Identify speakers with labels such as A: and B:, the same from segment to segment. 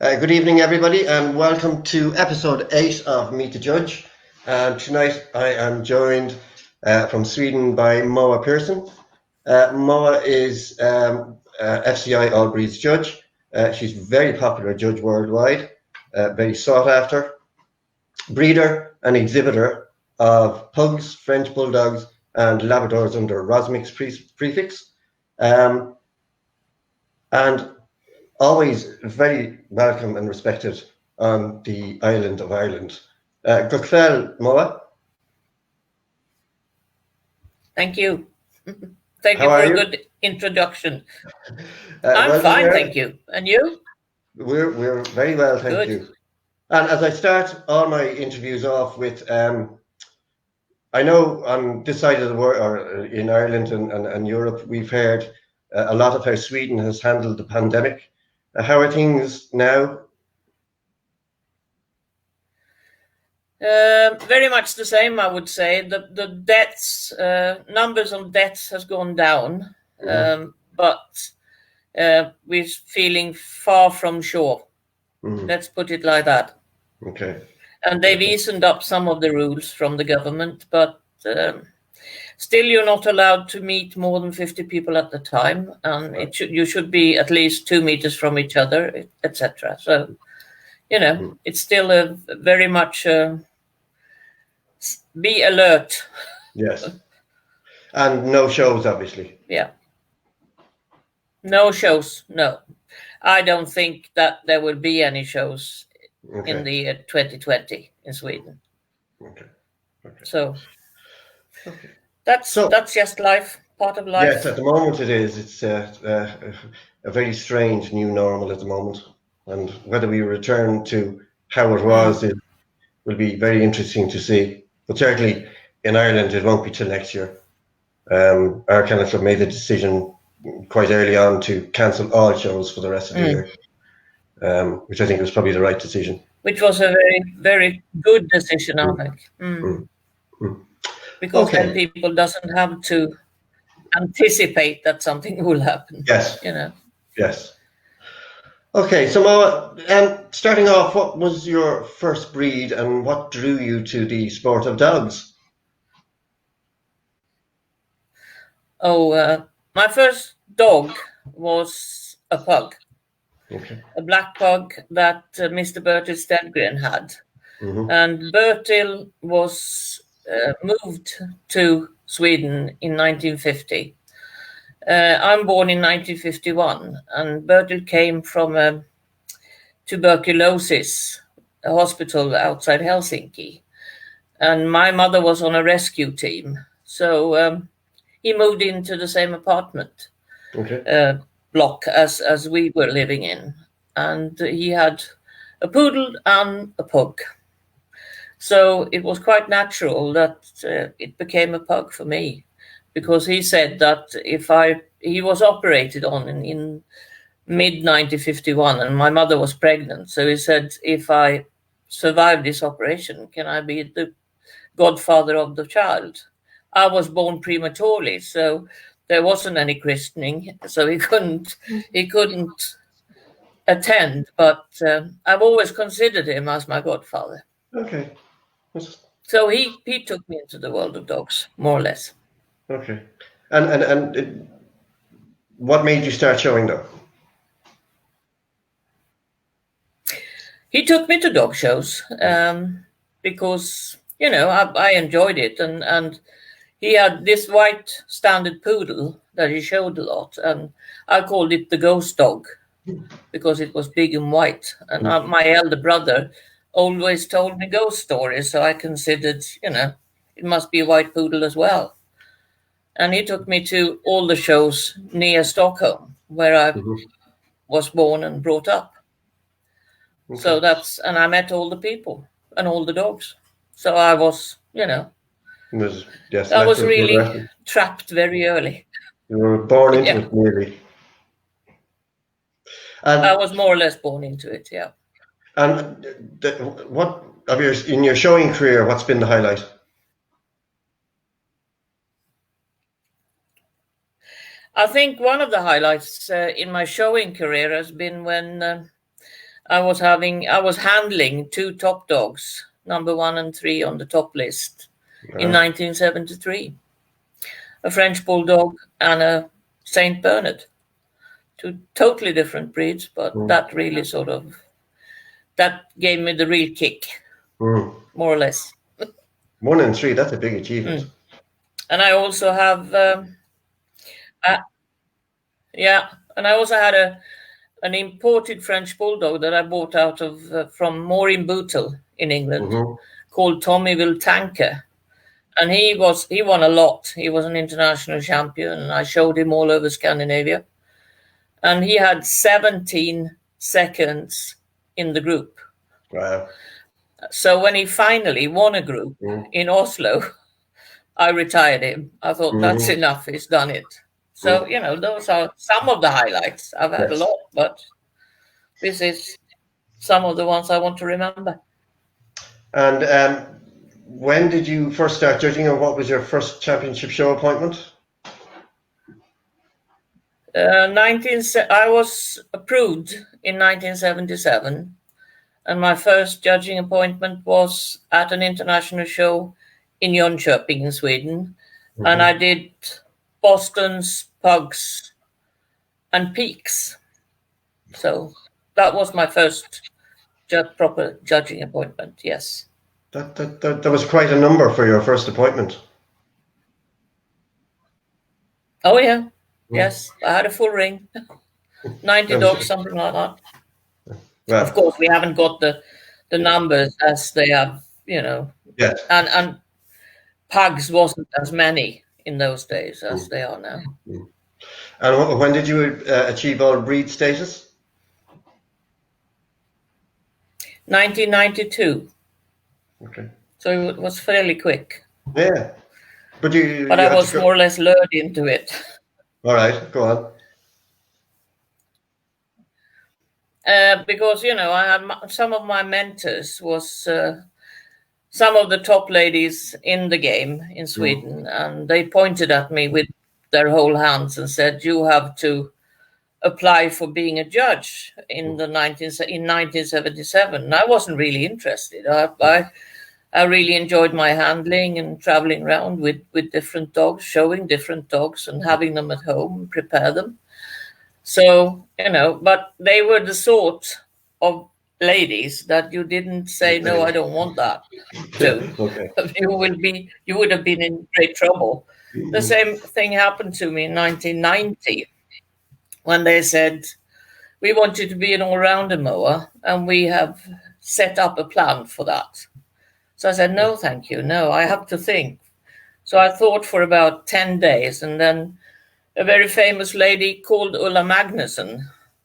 A: Good evening, everybody, and welcome to episode 8 of Meet the Judge. Tonight I am joined from Sweden by Moa Persson. Moa is FCI All Breeds judge. She's a very popular judge worldwide, very sought after, breeder and exhibitor of pugs, French bulldogs, and Labradors under Rosmix prefix. Um, and always very welcome and respected on the island of Ireland. Gokvel, Moa.
B: Thank you. Thank
A: How
B: you for
A: are
B: a
A: you?
B: good introduction. I'm
A: Well
B: fine,
A: deserved.
B: thank you. And you?
A: We're very well, thank
B: Good.
A: you. And as I start all my interviews off with, I know on this side of the world, or in Ireland and Europe, we've heard a lot of how Sweden has handled the pandemic. How are things now?
B: Very much the same, I would say. The deaths, numbers of deaths has gone down, but we're feeling far from shore. Let's put it like that.
A: Okay.
B: And they've eased up some of the rules from the government, but still you're not allowed to meet more than 50 people at a time, and you should be at least 2 meters from each other, etc. So, it's still a very much be alert.
A: Yes. And no shows, obviously.
B: Yeah. No shows. No. I don't think that there will be any shows in the year 2020 in Sweden.
A: Okay.
B: So that's just life, part of life.
A: Yes, at the moment it is. It's a very strange new normal at the moment. And whether we return to how it was will be very interesting to see. But certainly in Ireland, it won't be till next year. Our council made the decision quite early on to cancel all shows for the rest of the year, which I think was probably the right decision.
B: Which was a very, very good decision, I think. Because then people doesn't have to anticipate that something will happen.
A: Yes. Yes. Okay, so Moa, starting off, what was your first breed and what drew you to the sport of dogs?
B: My first dog was a pug.
A: Okay.
B: A black pug that Mr. Bertil Stedgren had. And Bertil was moved to Sweden in 1950. I'm born in 1951, and Bertil came from a tuberculosis hospital outside Helsinki. And my mother was on a rescue team. So he moved into the same apartment block as we were living in. And he had a poodle and a pug. So it was quite natural that it became a pug for me, because he said that he was operated on in mid-1951 and my mother was pregnant. So he said, if I survive this operation, can I be the godfather of the child? I was born prematurely, so there wasn't any christening, so he couldn't attend, but I've always considered him as my godfather.
A: Okay.
B: So he took me into the world of dogs, more or less.
A: Okay. And what made you start showing them?
B: He took me to dog shows because, I enjoyed it. And he had this white standard poodle that he showed a lot. And I called it the ghost dog because it was big and white. And my elder brother always told me ghost stories. So I considered, it must be a white poodle as well. And he took me to all the shows near Stockholm, where I was born and brought up. Okay. So and I met all the people and all the dogs. So I was, I was really trapped very early.
A: You were born into it, nearly.
B: I was more or less born into it, yeah.
A: And what in your showing career, what's been the highlight?
B: I think one of the highlights in my showing career has been when I was handling 2 top dogs, number 1 and 3 on the top list in 1973. A French Bulldog and a Saint Bernard. 2 totally different breeds, but that really that gave me the real kick, more or less.
A: 1 and 3, that's a big achievement.
B: And I also have, and I also had an imported French Bulldog that I bought out of from Morin Bootle in England, called Tommyville Tanker. And he won a lot. He was an international champion, and I showed him all over Scandinavia. And he had 17 seconds in the group.
A: Wow.
B: So when he finally won a group in Oslo, I retired him. I thought, that's enough. He's done it. So, those are some of the highlights. I've had a lot, but this is some of the ones I want to remember.
A: And when did you first start judging, and what was your first championship show appointment?
B: I was approved in 1977, and my first judging appointment was at an international show in Jönköping in Sweden, and I did Boston's, Pugs, and Peaks. So that was my first proper judging appointment. Yes.
A: That was quite a number for your first appointment.
B: Oh yeah. Yes, I had a full ring. 90 dogs, something like that. Well, of course, we haven't got the numbers as they have,
A: Yes.
B: And Pugs wasn't as many in those days as they are now.
A: And when did you achieve all breed status?
B: 1992.
A: Okay.
B: So it was fairly quick.
A: Yeah. But
B: I was more or less lured into it.
A: All right, go on.
B: Because, I had some of my mentors was some of the top ladies in the game in Sweden, and they pointed at me with their whole hands and said, you have to apply for being a judge in 1977. And I wasn't really interested. I really enjoyed my handling and traveling around with different dogs, showing different dogs and having them at home and prepare them. So, but they were the sort of ladies that you didn't say, no, I don't want that to.
A: Okay.
B: You would have been in great trouble. The same thing happened to me in 1990 when they said, we want you to be an all-rounder mower, and we have set up a plan for that. So I said, no, thank you. No, I have to think. So I thought for about 10 days, and then a very famous lady called Ulla Magnusson,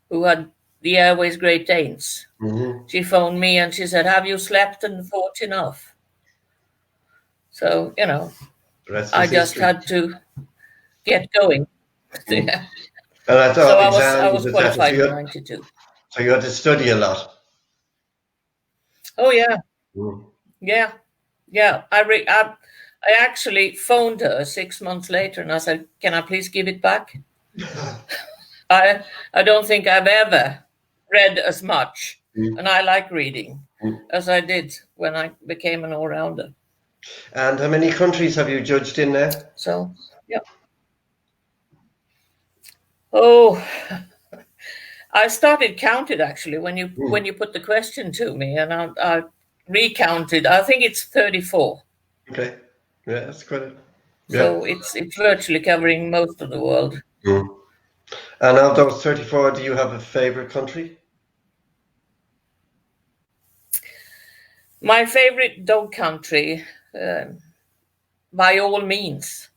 B: who had the Airways Great Danes. She phoned me and she said, have you slept and thought enough? So, I just had to get going. Yeah.
A: And I
B: was qualified in 92.
A: So you had to study a lot.
B: Oh, yeah. Yeah. I actually phoned her 6 months later and I said, can I please give it back? I don't think I've ever read as much, and I like reading, as I did when I became an all-rounder.
A: And how many countries have you judged in there?
B: So, yeah. Oh, I started counted actually when you put the question to me, and I recounted. I think it's 34.
A: Okay, yeah, that's quite a...
B: So it's virtually covering most of the world.
A: And of those 34, do you have a favorite country?
B: My favorite dog country, by all means,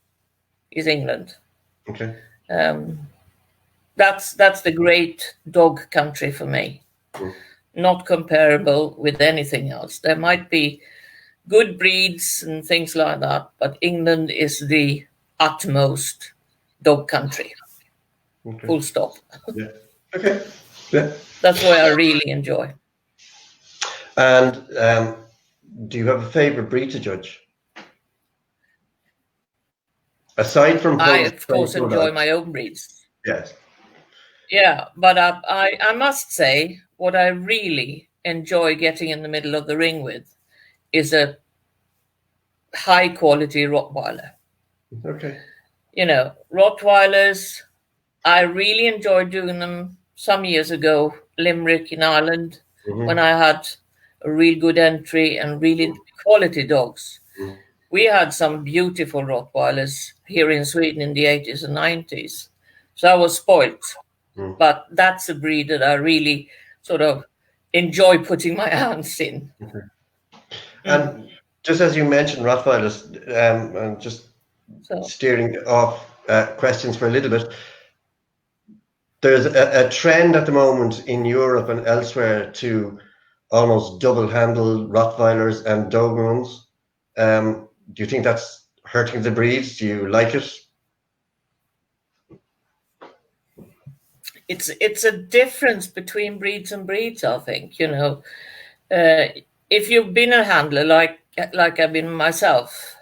B: is England.
A: Okay.
B: That's the great dog country for me. Not comparable with anything else. There might be good breeds and things like that, but England is the utmost dog country. Okay. Full stop.
A: Yeah. Okay. Yeah.
B: That's what I really enjoy.
A: And do you have a favorite breed to judge? Aside from
B: I of course enjoy my own breeds.
A: Yes.
B: Yeah, but I must say what I really enjoy getting in the middle of the ring with is a high quality Rottweiler.
A: Okay.
B: Rottweilers, I really enjoyed doing them some years ago, Limerick in Ireland, when I had a real good entry and really quality dogs. We had some beautiful Rottweilers here in Sweden in the 80s and 90s. So I was spoilt. But that's a breed that I really sort of enjoy putting my hands in.
A: Okay. And just as you mentioned Rottweilers, and just steering off questions for a little bit, there's a trend at the moment in Europe and elsewhere to almost double-handle Rottweilers and Dobermans. Do you think that's hurting the breeds? Do you like it?
B: It's a difference between breeds and breeds, I think. If you've been a handler like I've been myself,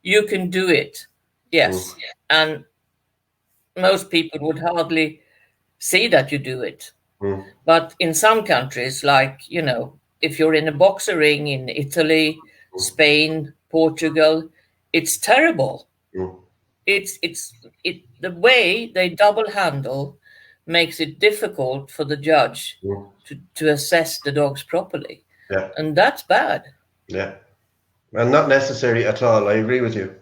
B: you can do it, yes, and most people would hardly see that you do it. But in some countries, like if you're in a boxer ring in Italy, Spain, Portugal, it's terrible. The way they double handle makes it difficult for the judge to assess the dogs properly.
A: Yeah.
B: And that's bad.
A: Yeah. And not necessary at all. I agree with you.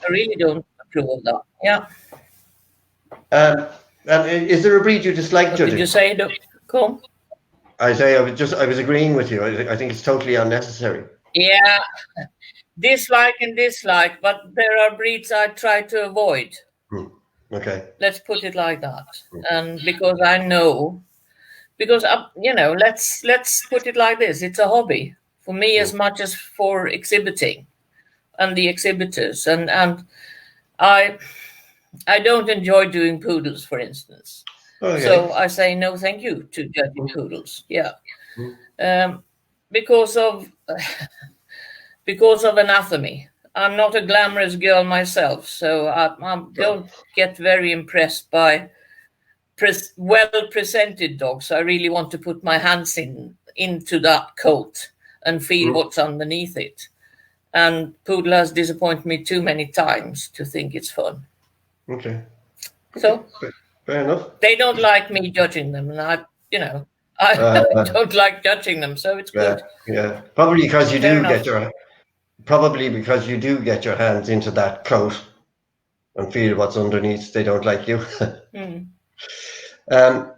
B: I really don't approve of that. Yeah.
A: And is there a breed you dislike
B: What
A: judging?
B: did you say, Colm?
A: I was agreeing with you. I think it's totally unnecessary.
B: Yeah. Dislike and dislike, but there are breeds I try to avoid.
A: Okay.
B: Let's put it like that. And because I know, let's put it like this: it's a hobby for me as much as for exhibiting and the exhibitors. And I don't enjoy doing poodles, for instance. Okay. So I say no, thank you to judging poodles. Yeah, because of anatomy. I'm not a glamorous girl myself, so I don't get very impressed by well-presented dogs. I really want to put my hands into that coat and feel what's underneath it. And poodle has disappointed me too many times to think it's fun.
A: Okay.
B: So
A: fair enough.
B: They don't like me judging them, and I don't like judging them, so it's good.
A: Yeah, probably because you do get your hands into that coat and feel what's underneath. They don't like you.
B: No,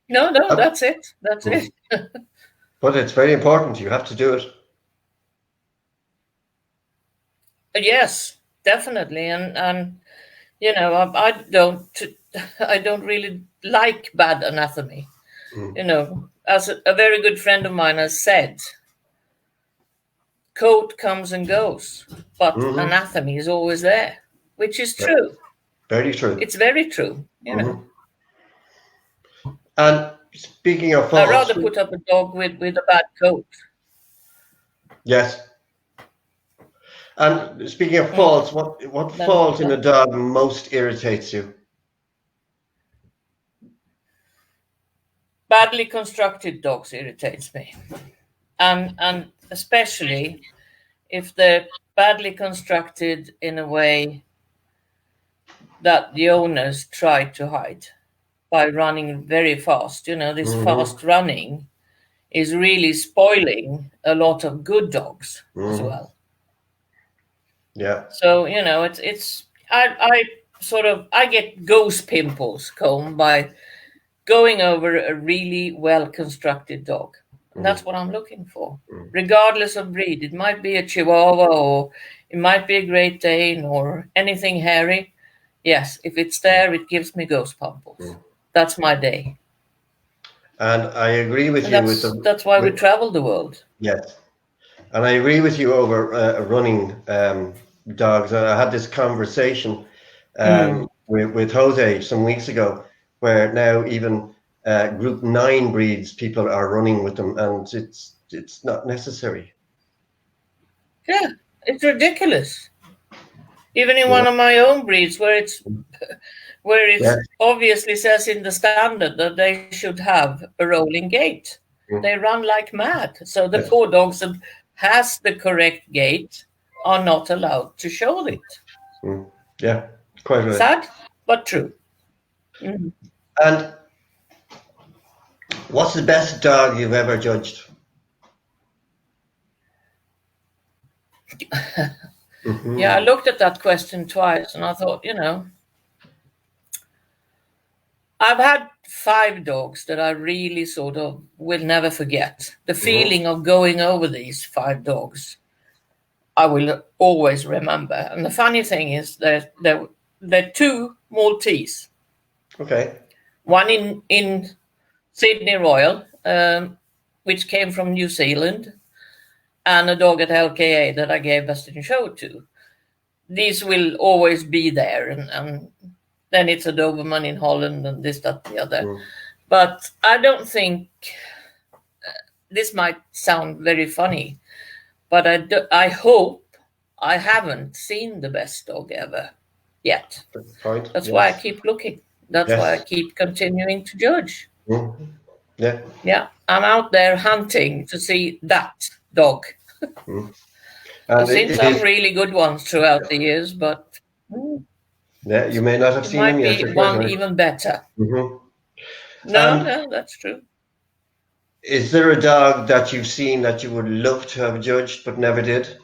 B: that's it. That's it.
A: But it's very important. You have to do it.
B: Yes, definitely, and I don't really like bad anatomy. As a very good friend of mine has said, coat comes and goes, but anatomy is always there, which is true.
A: Very true.
B: It's very true.
A: And speaking of faults,
B: I'd rather put up a dog with a bad coat.
A: Yes. And speaking of faults, what fault in a dog most irritates you?
B: Badly constructed dogs irritates me, and especially if they're badly constructed in a way that the owners try to hide by running very fast. This fast running is really spoiling a lot of good dogs as well.
A: Yeah.
B: So I get ghost pimples, Colm, by going over a really well-constructed dog. And that's what I'm looking for, regardless of breed. It might be a Chihuahua, or it might be a Great Dane, or anything hairy. Yes, if it's there, it gives me ghost pimples. That's my day.
A: And I agree with you.
B: That's why we travel the world.
A: Yes. And I agree with you over running dogs. And I had this conversation with Jose some weeks ago, where now even Group 9 breeds, people are running with them, and it's not necessary.
B: Yeah, it's ridiculous. Even in one of my own breeds, where it obviously says in the standard that they should have a rolling gait. They run like mad. So the poor dogs that has the correct gait are not allowed to show it.
A: Yeah, quite right.
B: Sad, but true.
A: And what's the best dog you've ever judged?
B: Yeah, I looked at that question twice and I thought, I've had 5 dogs that I really sort of will never forget. The feeling of going over these 5 dogs, I will always remember. And the funny thing is they're 2 Maltese.
A: Okay.
B: One in Sydney Royal, which came from New Zealand, and a dog at LKA that I gave Best in Show to. These will always be there, and then it's a Doberman in Holland and this, that, the other. But I don't think, this might sound very funny, but I hope I haven't seen the best dog ever yet. That's why I keep looking. That's why I keep continuing to judge. Yeah, I'm out there hunting to see that dog. I've seen some really good ones throughout the years, but
A: yeah, you may not have seen them yet.
B: Might be one even better. No, that's true.
A: Is there a dog that you've seen that you would love to have judged but never did?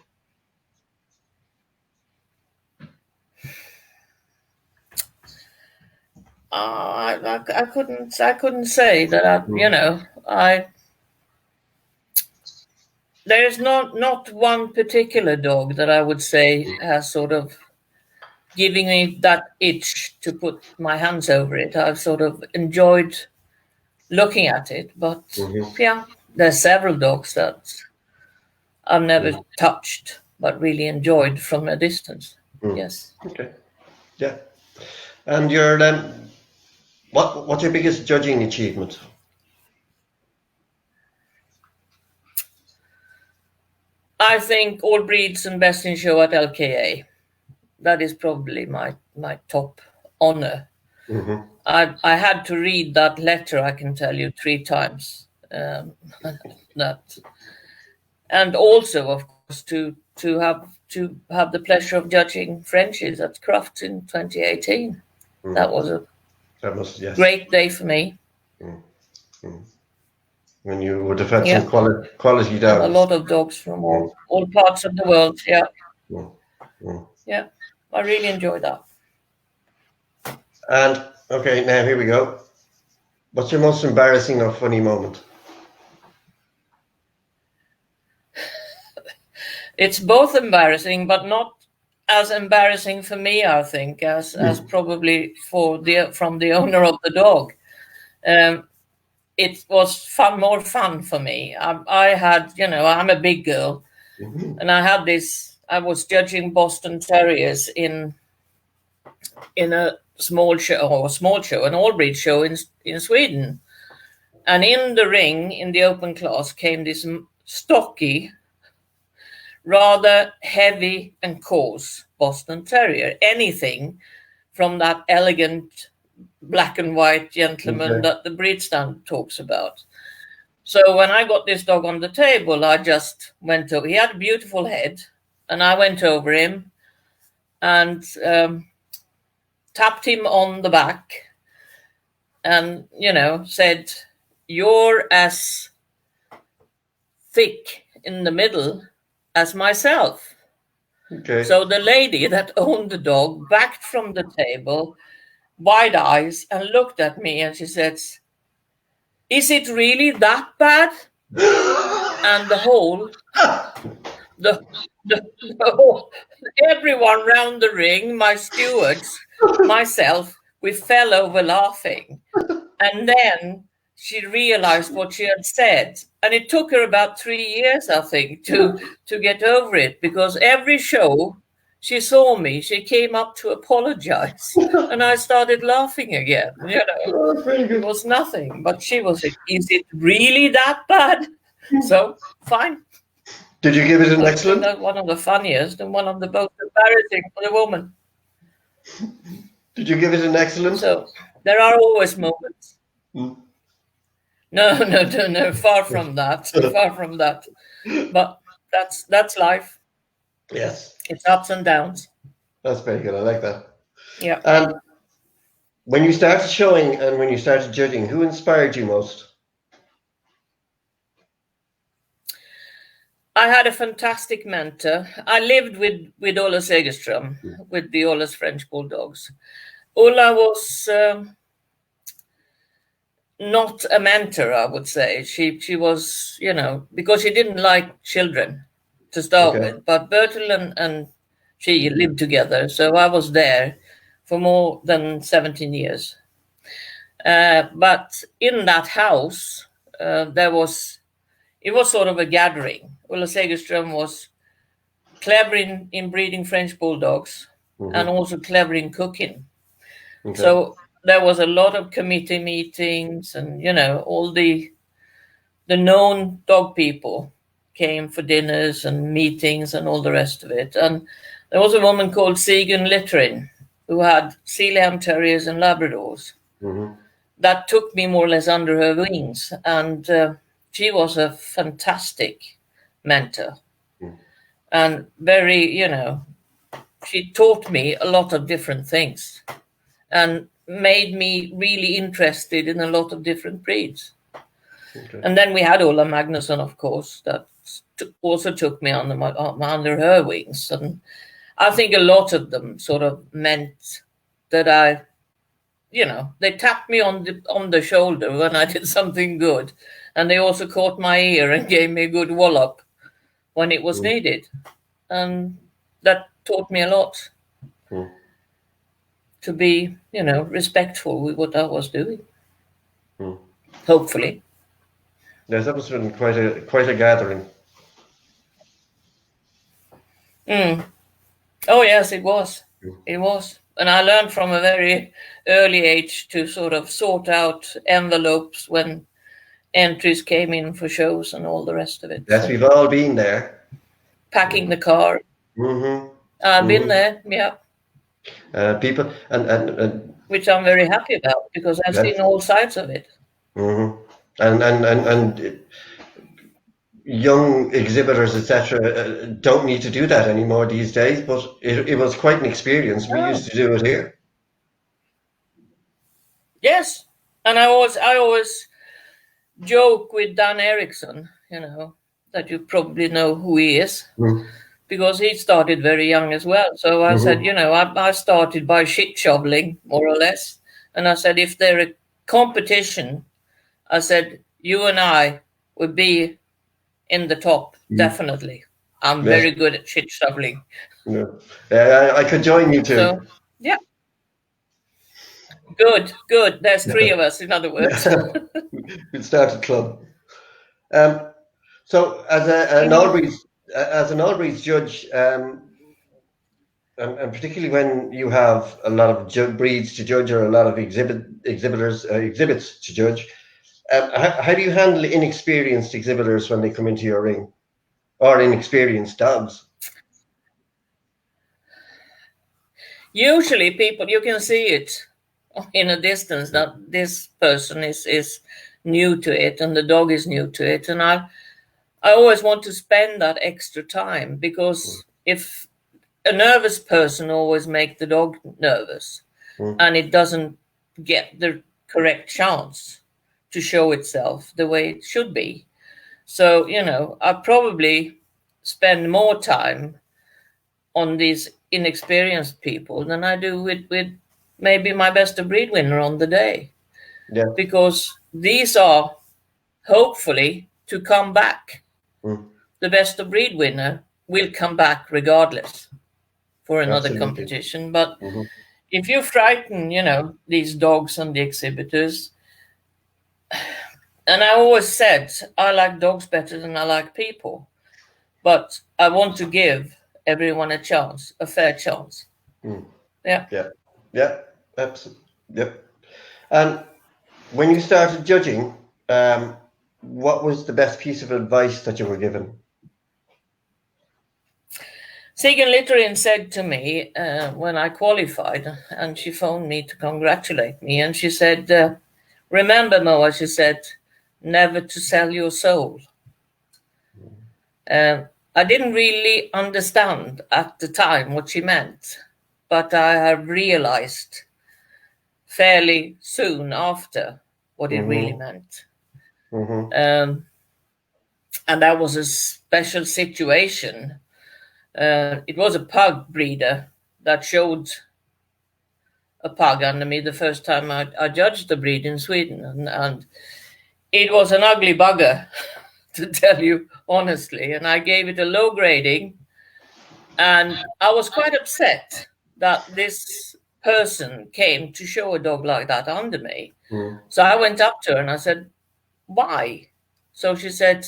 B: I couldn't say that. There's not one particular dog that I would say has sort of giving me that itch to put my hands over it. I've sort of enjoyed looking at it, but yeah, there's several dogs that I've never touched but really enjoyed from a distance. Yes.
A: Okay. Yeah. And your what's your biggest judging achievement?
B: I think all breeds and Best in Show at LKA. That is probably my top honor. I had to read that letter, I can tell you, 3 times. That, and also, of course, to have the pleasure of judging Frenchies at Crufts in 2018. That was a great day for me.
A: When you would have had some quality dogs.
B: And a lot of dogs from all parts of the world. Yeah. Yeah, I really enjoyed that.
A: And okay, now here we go. What's your most embarrassing or funny moment?
B: It's both embarrassing, but not as embarrassing for me, I think, as probably from the owner of the dog. It was more fun for me. I had, I'm a big girl, and I was judging Boston Terriers in a small show, an all-breed show in Sweden. And in the ring, in the open class, came this stocky, rather heavy and coarse Boston Terrier. Anything from that elegant black and white gentleman that the breed stand talks about. So when I got this dog on the table, I just went over. He had a beautiful head, and I went over him and tapped him on the back and, said, "You're as thick in the middle as myself."
A: Okay.
B: So the lady that owned the dog backed from the table, wide eyes, and looked at me, and she said, "Is it really that bad?" And the whole everyone round the ring, my stewards, myself, we fell over laughing. And then she realized what she had said. And it took her about 3 years, I think, to get over it, because every show she saw me, she came up to apologize. And I started laughing again. It was nothing. But she was like, "Is it really that bad?" So, fine.
A: Did you give it an
B: I think
A: excellent?
B: that's one of the funniest and one of the most embarrassing for the woman.
A: Did you give it an excellent?
B: So there are always moments.
A: Mm.
B: No, far from that. Far from that. But that's life.
A: Yes.
B: It's ups and downs.
A: That's very good. I like that.
B: Yeah.
A: And when you started showing and when you started judging, who inspired you most?
B: I had a fantastic mentor. I lived with Ola Segerström, with the Ola's French Bulldogs. Ola was not a mentor, I would say. She was, because she didn't like children to start
A: Okay.
B: with. But Bertil and she lived together, so I was there for more than 17 years. But in that house, it was sort of a gathering. Ola Segerström was clever in breeding French bulldogs and also clever in cooking.
A: Okay.
B: So there was a lot of committee meetings, and all the known dog people came for dinners and meetings and all the rest of it. And there was a woman called Sigun Litterin who had Sealyham Terriers and Labradors. That took me more or less under her wings, and she was a fantastic mentor. And very, she taught me a lot of different things and made me really interested in a lot of different breeds. Okay. And then we had Ola Magnusson, of course, that also took me under her wings. And I think a lot of them sort of meant that they tapped me on the shoulder when I did something good. And they also caught my ear and gave me a good wallop when it was needed. And that taught me a lot to be, respectful with what I was doing. Hopefully.
A: Yes, that must have been quite a gathering.
B: Oh yes, it was. It was. And I learned from a very early age to sort of sort out envelopes when entries came in for shows and all the rest of it.
A: Yes, we've all been there.
B: Packing the car. I've been there, yeah.
A: People and
B: which I'm very happy about because I've seen all sides of it.
A: And young exhibitors, etc., don't need to do that anymore these days. But it was quite an experience. We used to do it here.
B: Yes, and I always joke with Dan Eriksson, that you probably know who he is. Because he started very young as well. So I said, I started by shit shoveling, more or less. And I said, if there a competition, I said, you and I would be in the top, definitely. I'm very good at shit shoveling.
A: I could join you too.
B: So, yeah. Good. There's 3 of us, in other words.
A: We'd start a club. So as an all breeds judge, and particularly when you have a lot of breeds to judge or a lot of exhibits to judge, how do you handle inexperienced exhibitors when they come into your ring, or inexperienced dogs?
B: Usually people, you can see it in a distance that this person is new to it and the dog is new to it. And I always want to spend that extra time, because if a nervous person always makes the dog nervous and it doesn't get the correct chance to show itself the way it should be. So, I probably spend more time on these inexperienced people than I do with maybe my best of breed winner on the day.
A: Yeah.
B: Because these are hopefully to come back. The best of breed winner will come back regardless for another competition. But if you frighten, these dogs and the exhibitors, and I always said, I like dogs better than I like people, but I want to give everyone a chance, a fair chance. Yeah,
A: absolutely. Yep. And when you started judging, what was the best piece of advice that you were given?
B: Sigyn Littorin said to me when I qualified, and she phoned me to congratulate me, and she said, remember, Moa, she said, never to sell your soul. I didn't really understand at the time what she meant, but I have realized fairly soon after what it really meant. And that was a special situation. It was a pug breeder that showed a pug under me the first time I judged the breed in Sweden. And it was an ugly bugger, to tell you honestly. And I gave it a low grading. And I was quite upset that this person came to show a dog like that under me. So I went up to her and I said, why? So she said,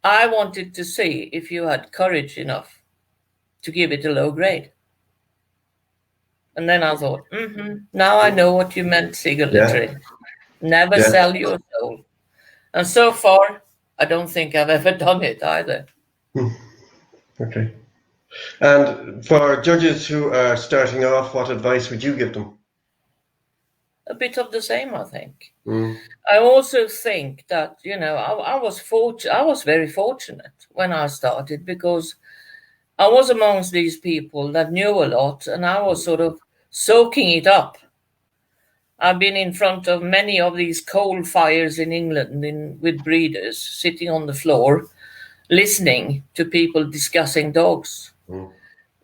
B: I wanted to see if you had courage enough to give it a low grade. And then I thought, now I know what you meant, Sigurd Littorin. Never sell your soul. And so far, I don't think I've ever done it either.
A: Okay. And for judges who are starting off, what advice would you give them?
B: A bit of the same, I think. I also think that, I was very fortunate when I started, because I was amongst these people that knew a lot, and I was sort of soaking it up. I've been in front of many of these coal fires in England with breeders, sitting on the floor, listening to people discussing dogs,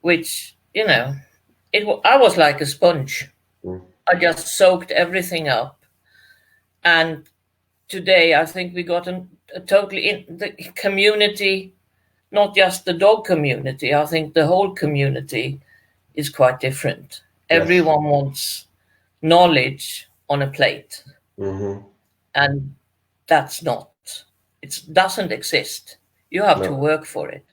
B: which, I was like a sponge. I just soaked everything up. And today, I think we got a totally in the community, not just the dog community. I think the whole community is quite different. Yes. Everyone wants knowledge on a plate. And that's not. It doesn't exist. You have to work for it.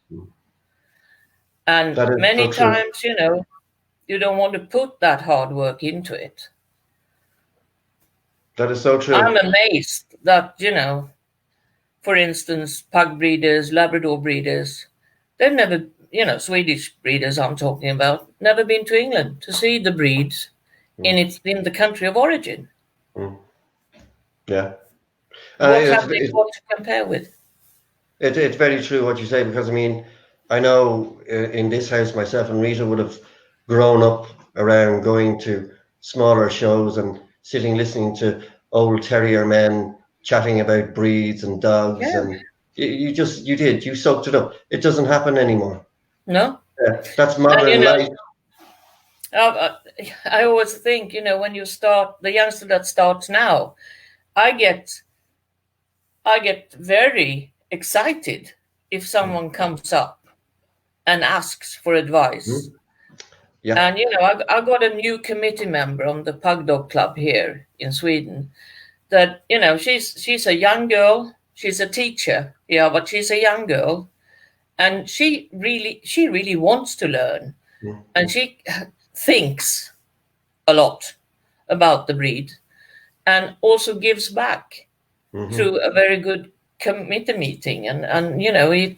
B: And many times, you don't want to put that hard work into it.
A: That is so true.
B: I'm amazed that, for instance, pug breeders, Labrador breeders, they've never, Swedish breeders I'm talking about, never been to England to see the breeds in the country of origin.
A: Yeah.
B: What have they got to compare with?
A: It's very true what you say, because I know in this house myself and Rita would have grown up around going to smaller shows and sitting listening to old terrier men chatting about breeds and dogs, and you soaked it up. It doesn't happen anymore.
B: No.
A: That's modern life.
B: I always think, when you start, the youngster that starts now, I get very excited if someone comes up and asks for advice. Yeah. And I got a new committee member on the Pug Dog Club here in Sweden. That she's a young girl. She's a teacher, but she's a young girl, and she really wants to learn, and she thinks a lot about the breed, and also gives back through a very good committee meeting, and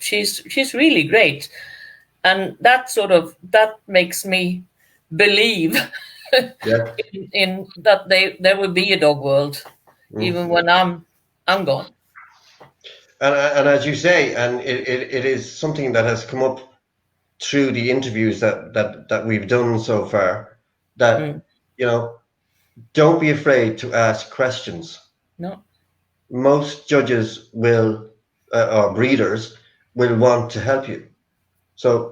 B: she's really great, and that makes me believe in that there will be a dog world even when I'm gone.
A: And as you say, and it is something that has come up through the interviews that we've done so far, that don't be afraid to ask questions.
B: No.
A: Most judges will, or breeders will want to help you. So,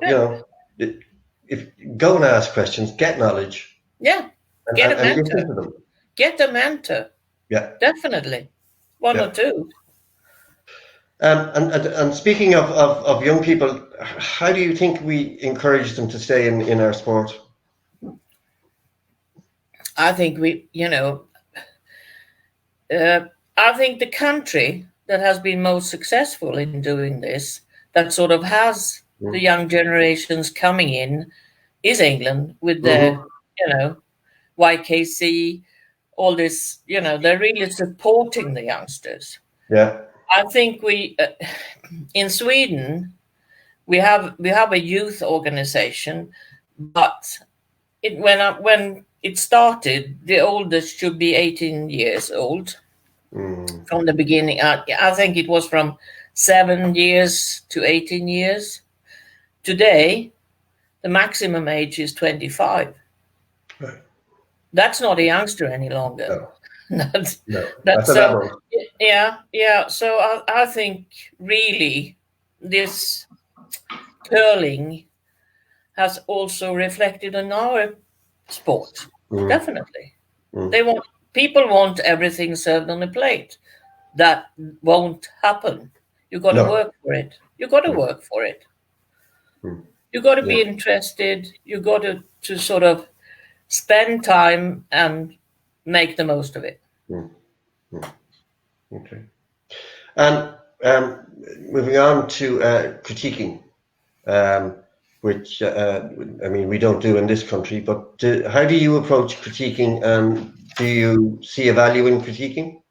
A: if go and ask questions, get knowledge.
B: Yeah. Get a mentor. Get a mentor.
A: Yeah.
B: Definitely. One or two.
A: And speaking of young people, how do you think we encourage them to stay in our sport?
B: I think I think the country that has been most successful in doing this, that sort of has the young generations coming in, is England with their, YKC, all this, they're really supporting the youngsters.
A: Yeah.
B: I think we, in Sweden, we have a youth organization, but when it started, the oldest should be 18 years old from the beginning. I think it was from 7 years to 18 years. Today, the maximum age is 25.
A: Right.
B: That's not a youngster any longer.
A: No.
B: that's,
A: No.
B: that's
A: That's an adult.
B: yeah. So I think really this curling has also reflected on our sport. Definitely. People want everything served on a plate. That won't happen. You got to
A: No.
B: work for it. You got to work for it. You got to be interested. You got to sort of spend time and make the most of it.
A: Okay. And moving on to critiquing, which I mean we don't do in this country. But how do you approach critiquing, and do you see a value in critiquing?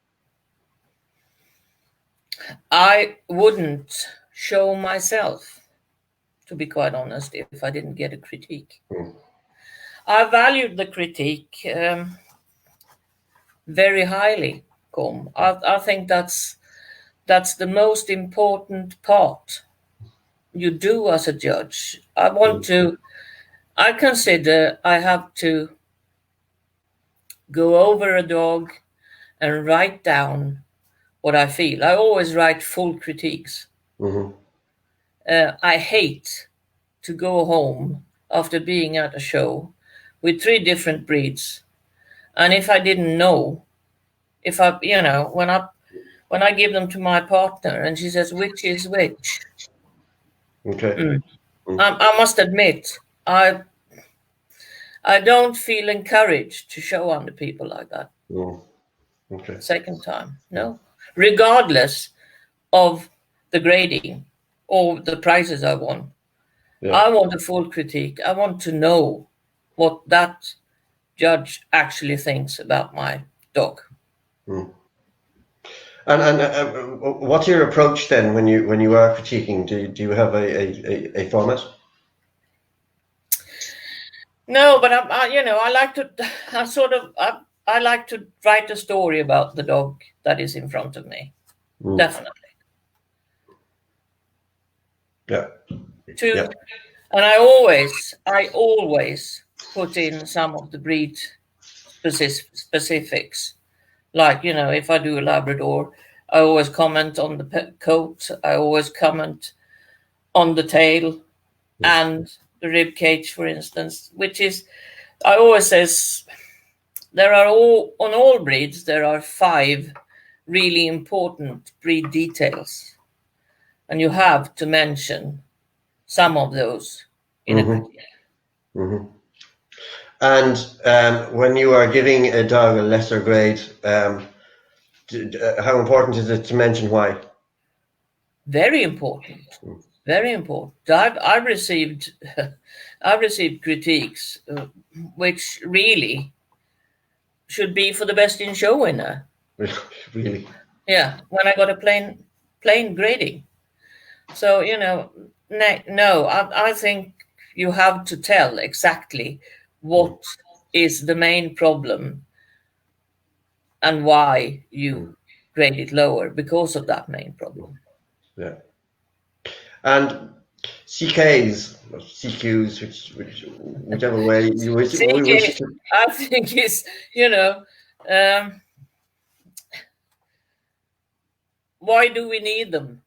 B: I wouldn't show myself, to be quite honest, if I didn't get a critique. I valued the critique very highly, Colm. I think that's the most important part you do as a judge. I consider I have to go over a dog and write down what I feel. I always write full critiques. I hate to go home after being at a show with 3 different breeds, and if I didn't know, if I, when I give them to my partner and she says which is which, I must admit I don't feel encouraged to show under people like that. Second time, no, regardless of the grading or the prizes I won. I want a full critique. I want to know what that judge actually thinks about my dog.
A: And what's your approach then when you are critiquing? Do you have a format?
B: No, but I like to. I like to write a story about the dog that is in front of me. Definitely.
A: Yeah.
B: And I always put in some of the breed specifics. Like, if I do a Labrador, I always comment on the coat. I always comment on the tail and the rib cage, for instance, which is, I always says, on all breeds, there are 5 really important breed details. And you have to mention some of those in a critique.
A: And when you are giving a dog a lesser grade, how important is it to mention why?
B: Very important. Very important. I've received critiques which really should be for the best in show winner.
A: Really?
B: Yeah, when I got a plain grading. So, no, I think you have to tell exactly what is the main problem and why you grade it lower because of that main problem.
A: Yeah. And CQs, whichever way you wish.
B: CK, I think is, why do we need them?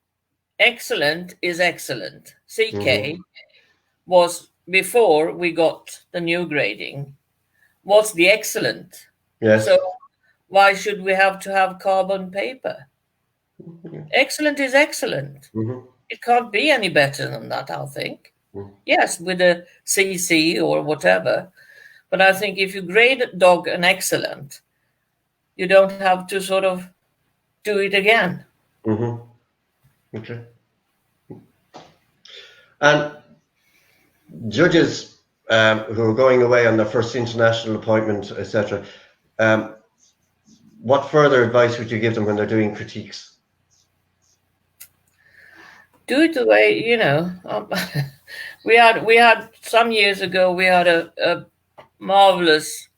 B: Excellent is excellent. CK was, before we got the new grading, was the excellent.
A: Yes.
B: So why should we have to have carbon paper? Excellent is excellent. It can't be any better than that, I think. Yes, with a CC or whatever. But I think if you grade a dog an excellent, you don't have to sort of do it again.
A: Okay. And judges who are going away on their first international appointment, etc., what further advice would you give them when they're doing critiques?
B: do it the way, we had some years ago, we had a marvelous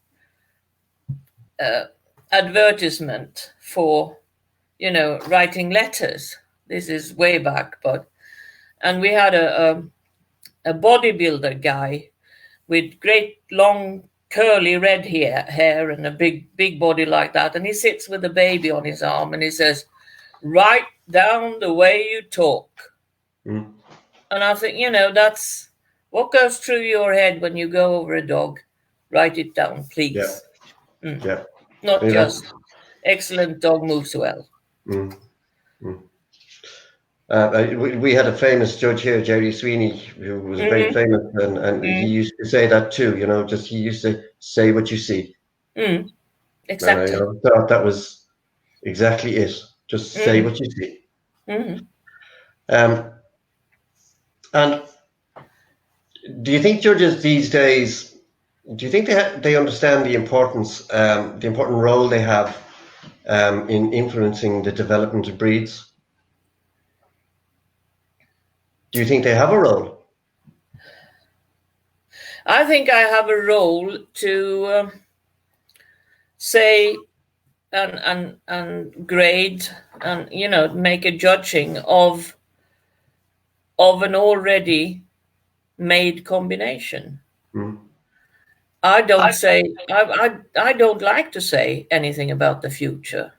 B: advertisement for, writing letters. This is way back, and we had a bodybuilder guy with great long curly red hair and a big body like that, and he sits with a baby on his arm and he says, "Write down the way you talk."
A: Mm.
B: And I think, that's what goes through your head when you go over a dog. Write it down, please.
A: Yeah. Yeah.
B: Not just excellent dog moves well.
A: Mm. Mm. We had a famous judge here, Jerry Sweeney, who was very famous, and he used to say that too. He used to say what you see.
B: Exactly.
A: And I thought that was exactly it. Just say what you see. And do you think judges these days? Do you think they understand the important role they have in influencing the development of breeds? Do you think they have a role?
B: I think I have a role to say and grade and make a judging of an already made combination. I don't say I don't like to say anything about the future,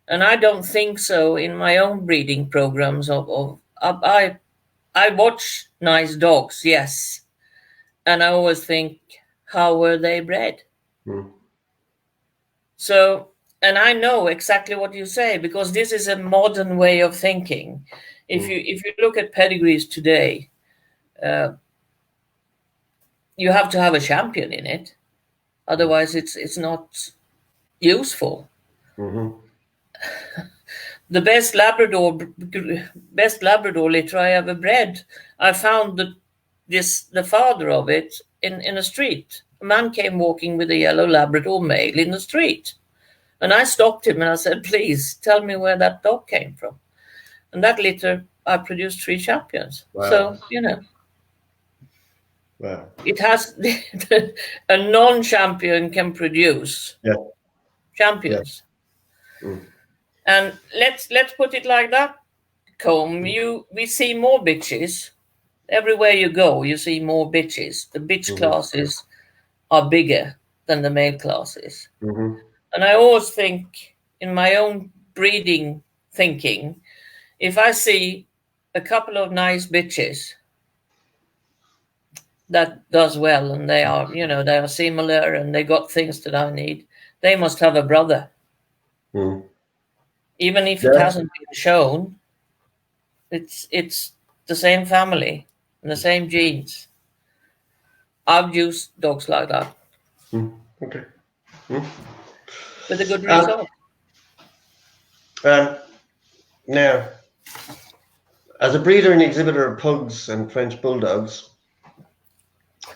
B: and I don't think so in my own breeding programs. I watch nice dogs, yes, and I always think, how were they bred? So, and I know exactly what you say, because this is a modern way of thinking. If you look at pedigrees today, you have to have a champion in it, otherwise it's not useful. The best Labrador litter I ever bred, I found the father of it in a street. A man came walking with a yellow Labrador male in the street. And I stopped him and I said, "Please tell me where that dog came from." And that litter, I produced 3 champions.
A: Wow.
B: So,
A: wow.
B: It has, a non-champion can produce champions.
A: Yeah.
B: And let's put it like that, Combe. We see more bitches. Everywhere you go, you see more bitches. The bitch classes are bigger than the male classes. And I always think, in my own breeding thinking, if I see a couple of nice bitches that does well, and they are similar and they got things that I need, they must have a brother. Even if it hasn't been shown, it's the same family and the same genes. I've used dogs like that.
A: Okay.
B: With a good result.
A: Now, as a breeder and exhibitor of pugs and French bulldogs,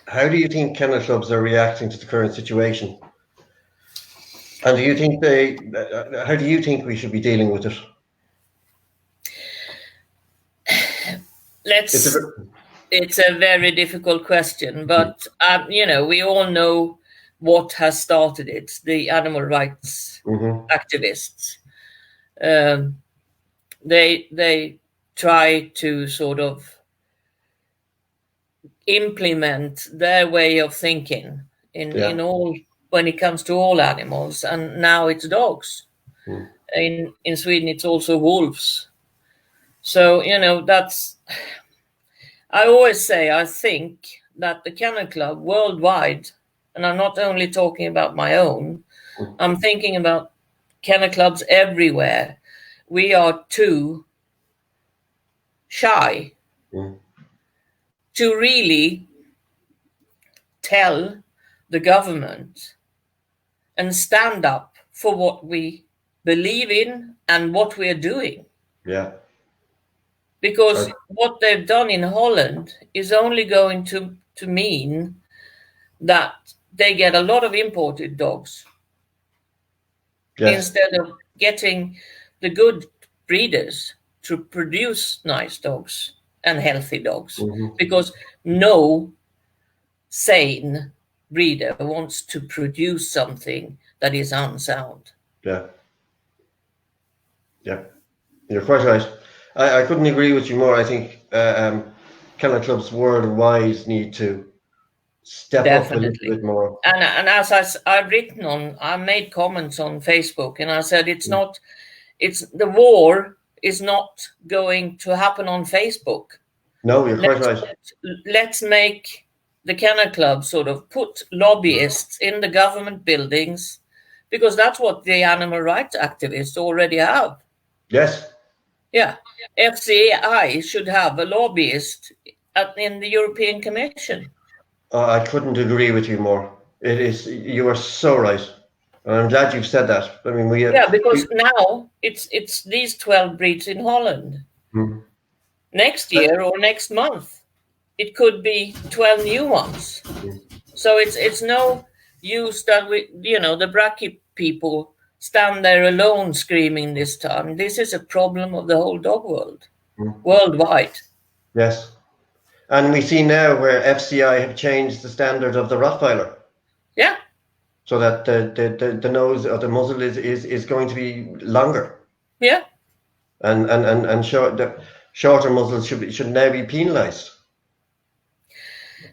A: how do you think kennel clubs are reacting to the current situation? And how do you think we should be dealing with it?
B: It's a very difficult question, but we all know what has started it, the animal rights activists. They try to sort of implement their way of thinking in all, when it comes to all animals, and now it's dogs. In Sweden it's also wolves. So that's, I always say, I think that the Kennel Club worldwide, and I'm not only talking about my own, I'm thinking about kennel clubs everywhere, we are too shy to really tell the government and stand up for what we believe in and what we're doing.
A: Yeah.
B: Because what they've done in Holland is only going to mean that they get a lot of imported dogs instead of getting the good breeders to produce nice dogs and healthy dogs,
A: Mm-hmm.
B: because no sane breeder wants to produce something that is unsound.
A: Yeah. Yeah. You're quite right. I couldn't agree with you more. I think kennel clubs worldwide need to step up a little
B: Definitely.
A: bit more.
B: And as I've written on, I made comments on Facebook, and I said it's the war is not going to happen on Facebook.
A: No, you're quite
B: Let's
A: right.
B: let's make the kennel club sort of put lobbyists in the government buildings, because that's what the animal rights activists already have.
A: Yes.
B: Yeah, FCI should have a lobbyist in the European Commission.
A: I couldn't agree with you more. It is, you are so right. And I'm glad you've said that. I mean,
B: Yeah, because now it's these 12 breeds in Holland.
A: Mm.
B: Next year or next month, it could be 12 new ones.
A: Mm.
B: So it's no use that the bracky people stand there alone screaming this time. This is a problem of the whole dog world, worldwide.
A: Yes. And we see now where FCI have changed the standard of the Rottweiler.
B: Yeah.
A: So that the nose or the muzzle is going to be longer.
B: Yeah.
A: And the shorter muzzles should now be penalised.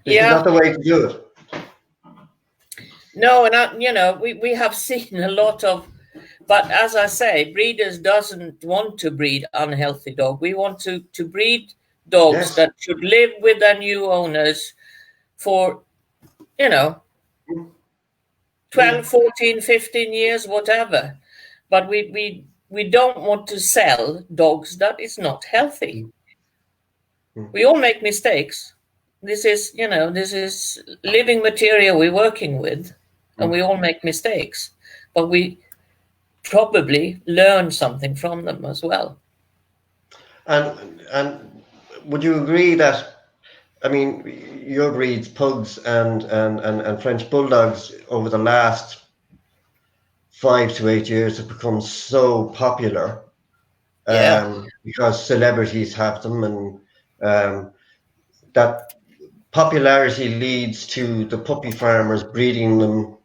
A: This is not the way to do it.
B: No, and we have seen a lot of, but as I say, breeders doesn't want to breed unhealthy dog. We want to breed dogs that should live with their new owners for 12, 14, 15 years, whatever. But we don't want to sell dogs that is not healthy. We all make mistakes. This is living material we're working with, and we all make mistakes, but we probably learn something from them as well.
A: And would you agree that, I mean, your breeds, pugs and French bulldogs, over the last 5 to 8 years have become so popular because celebrities have them, and that popularity leads to the puppy farmers breeding them,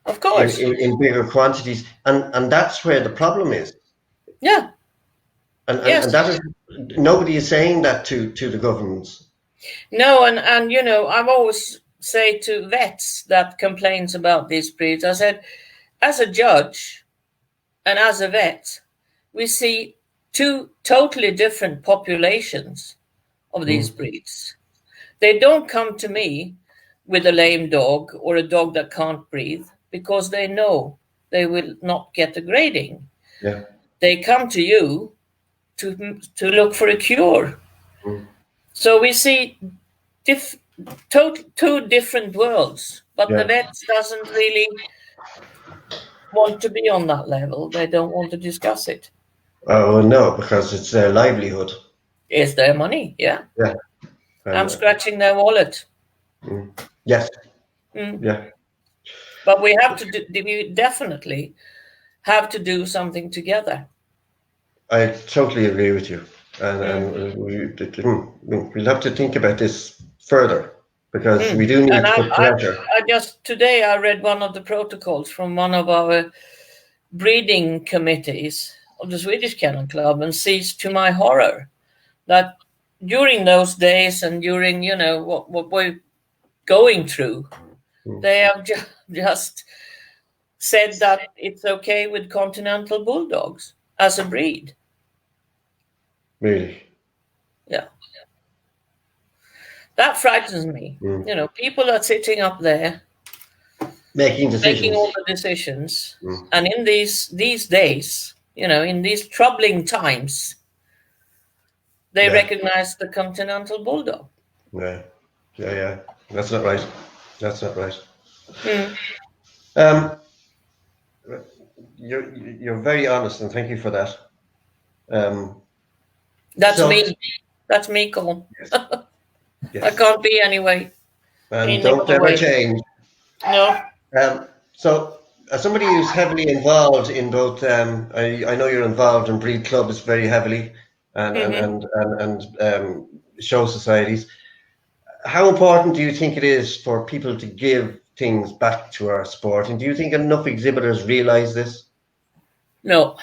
B: of course,
A: in bigger quantities, and that's where the problem is.
B: Yeah.
A: And that is, nobody is saying that to the governments.
B: No, and I've always say to vets that complains about these breeds, I said, as a judge and as a vet, we see two totally different populations of these breeds. They don't come to me with a lame dog or a dog that can't breathe, because they know they will not get a grading.
A: Yeah.
B: They come to you to look for a cure. So we see two different worlds, but the vets doesn't really want to be on that level. They don't want to discuss it.
A: Oh no, because it's their livelihood.
B: It's their money, yeah.
A: Yeah.
B: I'm scratching their wallet.
A: Yes. Yeah.
B: But we have to we definitely have to do something together.
A: I totally agree with you, and we'll have to think about this further, because we do need to put pressure.
B: Today I read one of the protocols from one of our breeding committees of the Swedish Kennel Club, and sees, to my horror, that during those days and during what we're going through, they have just said that it's okay with continental bulldogs as a breed.
A: Really?
B: Yeah. That frightens me. People are sitting up there
A: making
B: all the decisions, and in these days, in these troubling times, they recognize the continental bulldog.
A: Yeah. That's not right. You're very honest, and thank you for that.
B: That's me, Colin. Yes. I can't be anyway.
A: And don't ever change.
B: No.
A: So, as somebody who's heavily involved in both, I know you're involved in breed clubs very heavily. and show societies. How important do you think it is for people to give things back to our sport? And do you think enough exhibitors realize this?
B: No.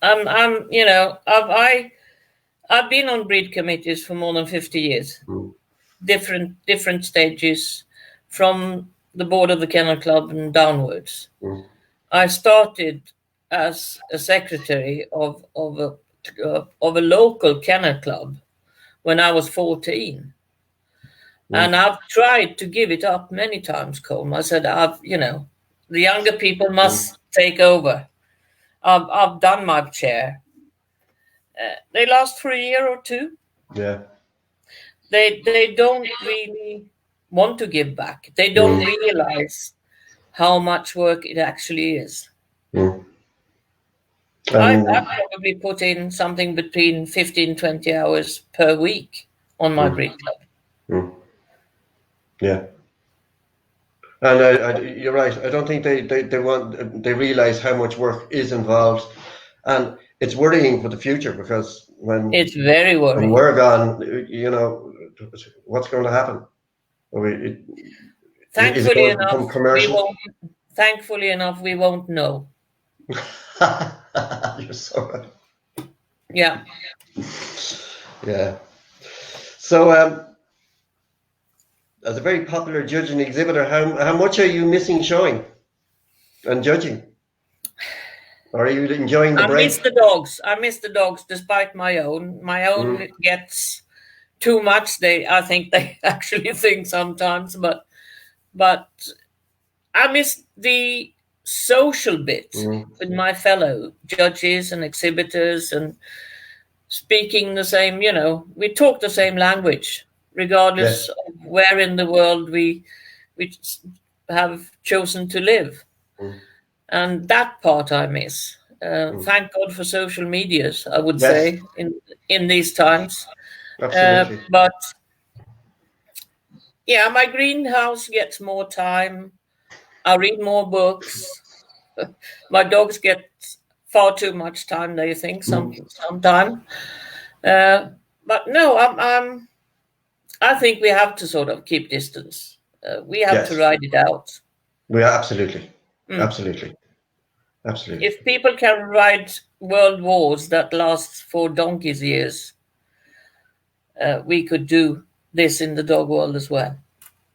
B: I've been on breed committees for more than 50 years. Different stages from the board of the Kennel Club and downwards. I started as a secretary of a local kennel club when I was 14. And I've tried to give it up many times, Colm. I said, the younger people must take over. I've done my share. They last for a year or two.
A: Yeah.
B: They don't really want to give back. They don't realize how much work it actually is. I probably put in something between 15, 20 hours per week on my breed club.
A: Yeah. And you're right. I don't think they realize how much work is involved, and it's worrying for the future because
B: it's very worrying.
A: When we're gone, what's going to happen?
B: Thankfully enough, we won't know.
A: You're so right.
B: Yeah.
A: Yeah. So, as a very popular judge and exhibitor, how much are you missing showing and judging? Or are you enjoying the break?
B: I miss the dogs despite my own. My own gets too much. I think they actually think sometimes, but I miss the social bit with my fellow judges and exhibitors and speaking the same, we talk the same language, regardless of where in the world we have chosen to live. And that part I miss. Thank God for social medias, I would say, in these times.
A: Absolutely.
B: But yeah, my greenhouse gets more time. I read more books. My dogs get far too much time, they think, sometimes. But no, I think we have to sort of keep distance. We have to ride it out.
A: We are absolutely.
B: If people can ride world wars that last for donkey's years, we could do this in the dog world as well.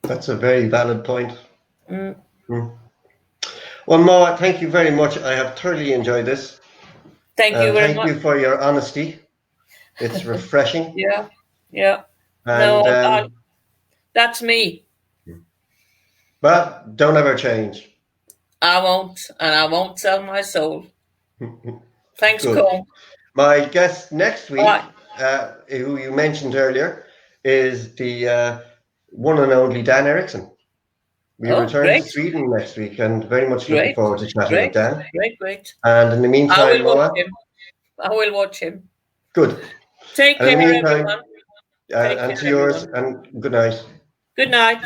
A: That's a very valid point. Well, Moa, thank you very much. I have thoroughly enjoyed this.
B: Thank you very
A: much. Thank you for your honesty. It's refreshing.
B: Yeah.
A: And,
B: that's me.
A: But don't ever change.
B: I won't, and I won't sell my soul. Thanks, Cole.
A: My guest next week, who you mentioned earlier, is the one and only Dan Eriksson. We return to Sweden next week, and very much looking forward to chatting with Dan.
B: Great.
A: And in the meantime,
B: I will watch him.
A: Good.
B: Take care, everyone.
A: And to yours, and good night.
B: Good night.